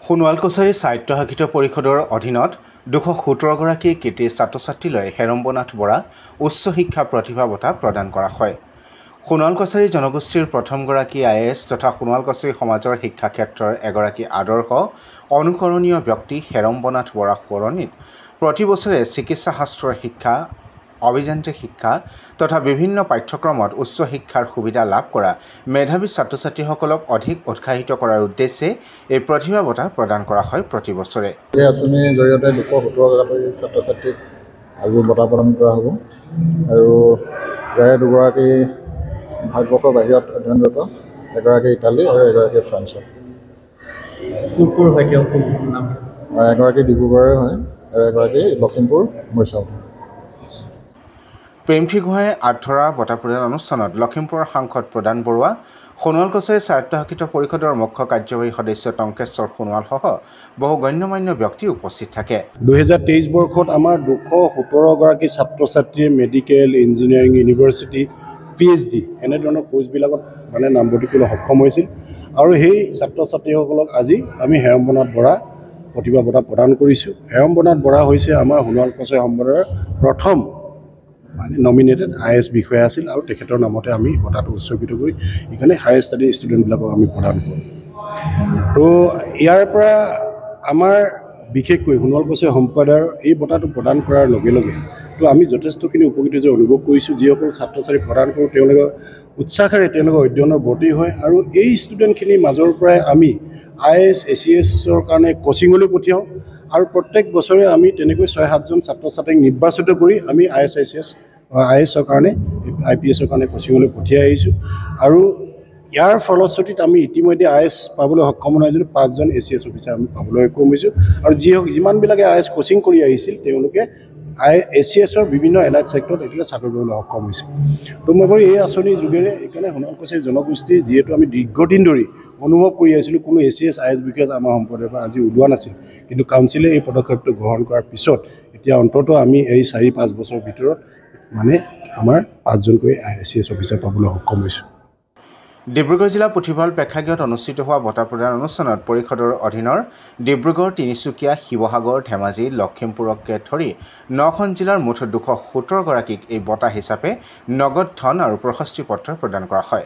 সোণোৱাল কছাৰী সাহিত্য শাখিত পৰিষদৰ অধীনত ২১৭ গৰাকী কৃতি ছাত্ৰ-ছাত্ৰীলৈ হেৰম্বনাথ বৰা উচ্চ শিক্ষা প্ৰতিভা বঁটা প্ৰদান কৰা হয়। সোণোৱাল কছাৰী জনগোষ্ঠীৰ প্ৰথমগৰাকী IAS তথা সোণোৱাল কছাৰী সমাজৰ শিক্ষা ক্ষেত্ৰৰ এগৰাকী আদৰ্শ অনুকৰণীয় ব্যক্তি হেৰম্বনাথ বৰা সোঁৱৰণীত প্ৰতি বছৰে চিকিৎসা শাস্ত্ৰৰ শিক্ষা অভিযান্ত্ৰিক শিক্ষা তথা বিভিন্ন পাঠ্যক্ৰমত উচ্চ শিক্ষাৰ সুবিধা লাভ কৰা মেধাৱী ছাত্ৰ-ছাত্ৰীসকলক অধিক উৎসাহিত কৰাৰ উদ্দেশ্যে এই প্ৰতিভা বঁটা প্ৰদান কৰা হয় প্ৰতি বছৰে। এই আঁচনিৰ জৰিয়তে ২১৭ গৰাকী ছাত্ৰ-ছাত্ৰীক আজি বঁটা প্ৰদান কৰা হ'ব আৰু ইয়াৰে দুগৰাকী ভাৰতবৰ্ষৰ বাহিৰত অধ্যয়নৰত, এগৰাকী ইটালী আৰু এগৰাকী ফ্ৰান্সত। এগৰাকী ডিব্ৰুগড়ৰ হয় আৰু এগৰাকী লখিমপুৰ মৰিচাও। প্ৰেমথী গোহাঁই আধৰা বঁটা প্ৰদান অনুষ্ঠানত লখিমপুৰৰ সাংসদ প্ৰদান বৰুৱা, সোণোৱাল কছাৰী সাহিত্য শাখিত পৰিষদৰ মুখ্য কাৰ্যবাহী সদস্য টংকেশ্বৰ সোণোৱালসহ বহু গণ্যমান্য ব্যক্তি উপস্থিত থাকে। ২০২৩ বৰ্ষত আমাৰ ২১৭ গৰাকী ছাত্ৰ-ছাত্ৰীয়ে মেডিকেল, ইঞ্জিনিয়াৰিং, ইউনিভাৰ্চিটি, PhD এনেধৰণৰ কোৰ্চবিলাকত নাম ভৰ্তি সক্ষম হৈছিল আৰু সেই ছাত্ৰ-ছাত্ৰীসকলক আজি আমি হেৰম্বনাথ বৰা প্ৰতিভা বঁটা প্ৰদান কৰিছোঁ। হেৰম্বনাথ বৰা হৈছে আমাৰ সোণোৱাল কছাৰী সম্প্ৰদায়ৰ প্ৰথম নমিনেটেড IAS বিষয়া আছিল আৰু তেখেতৰ নামতে আমি বঁটাটো উৎসৰ্গিত কৰি এইকাৰণে হায়াৰ ষ্টাডি ষ্টুডেণ্টবিলাকক আমি প্ৰদান কৰোঁ। তো ইয়াৰ পৰা আমাৰ বিশেষকৈ সোণোৱাল কছাৰী সম্প্ৰদায়ৰ এই বঁটাটো প্ৰদান কৰাৰ লগে লগে তো আমি যথেষ্টখিনি উপকৃত যে অনুভৱ কৰিছোঁ। যিসকল ছাত্ৰ-ছাত্ৰী প্ৰদান কৰোঁ তেওঁলোকে উৎসাহেৰে তেওঁলোকৰ অধ্যয়নৰ ভৰ্তি হয় আৰু এই ষ্টুডেণ্টখিনিৰ মাজৰ পৰাই আমি IAS ACSৰ কাৰণে কোচিঙলৈ পঠিয়াওঁ আৰু প্ৰত্যেক বছৰে আমি তেনেকৈ ৬-৭জন ছাত্ৰ-ছাত্ৰীক নিৰ্বাচিত কৰি আমি IASৰ কাৰণে IPSৰ কাৰণে কোচিঙলৈ পঠিয়াই আহিছোঁ আৰু ইয়াৰ ফলশ্ৰুতিত আমি ইতিমধ্যে IAS পাবলৈ সক্ষম নহয় যদি ৫জন ACS অফিচাৰ আমি পাবলৈ সক্ষম হৈছোঁ আৰু যিমানবিলাকে IAS কোচিং কৰি আহিছিল তেওঁলোকে ACSৰ বিভিন্ন এলাইড ছেক্টৰত এতিয়া চাকৰি কৰিবলৈ সক্ষম হৈছে। তো মই বাৰু এই আঁচনিৰ যোগেৰে এইকাৰণে সোণোৱাল কছাৰী জনগোষ্ঠীৰ যিহেতু আমি দীৰ্ঘদিন ধৰি অনুভৱ কৰি আহিছিলোঁ কোনো ACS IAS বিষয়ে আমাৰ সম্প্ৰদায়ৰ পৰা আজি ওলোৱা নাছিল, কিন্তু কাউন্সিলে এই পদক্ষেপটো গ্ৰহণ কৰাৰ পিছত এতিয়া অন্ততঃ আমি এই ৪-৫ বছৰৰ ভিতৰত আমাৰ ৫জনকৈ ACS অফিচাৰ পাবলৈ সক্ষম হৈছোঁ। ডিব্ৰুগড় জিলা পুথিভঁৰাল প্ৰেক্ষাগৃহত অনুষ্ঠিত হোৱা বঁটা প্ৰদান অনুষ্ঠানত পৰিষদৰ অধীনৰ ডিব্ৰুগড়, তিনিচুকীয়া, শিৱসাগৰ, ধেমাজি, লখিমপুৰকে ধৰি 9খন জিলাৰ মুঠ ২১৭ গৰাকীক এই বঁটা হিচাপে নগদ ধন আৰু প্ৰশস্তি পত্ৰ প্ৰদান কৰা হয়।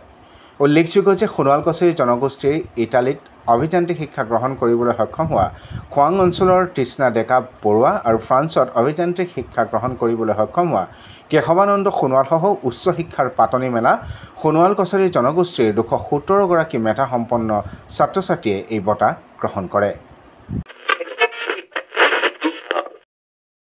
উল্লেখযোগ্য যে সোণোৱাল কছাৰী জনগোষ্ঠীৰ ইটালীত অভিযান্ত্ৰিক শিক্ষা গ্ৰহণ কৰিবলৈ সক্ষম হোৱা খোৱাং অঞ্চলৰ তৃষ্ণা ডেকা বৰুৱা আৰু ফ্ৰান্সত অভিযান্ত্ৰিক শিক্ষা গ্ৰহণ কৰিবলৈ সক্ষম হোৱা কেশৱানন্দ সোণোৱালসহ উচ্চ শিক্ষাৰ পাতনি মেলা সোণোৱাল কছাৰী জনগোষ্ঠীৰ ২১৭ গৰাকী মেধাসম্পন্ন ছাত্ৰ-ছাত্ৰীয়ে এই বঁটা গ্ৰহণ কৰে।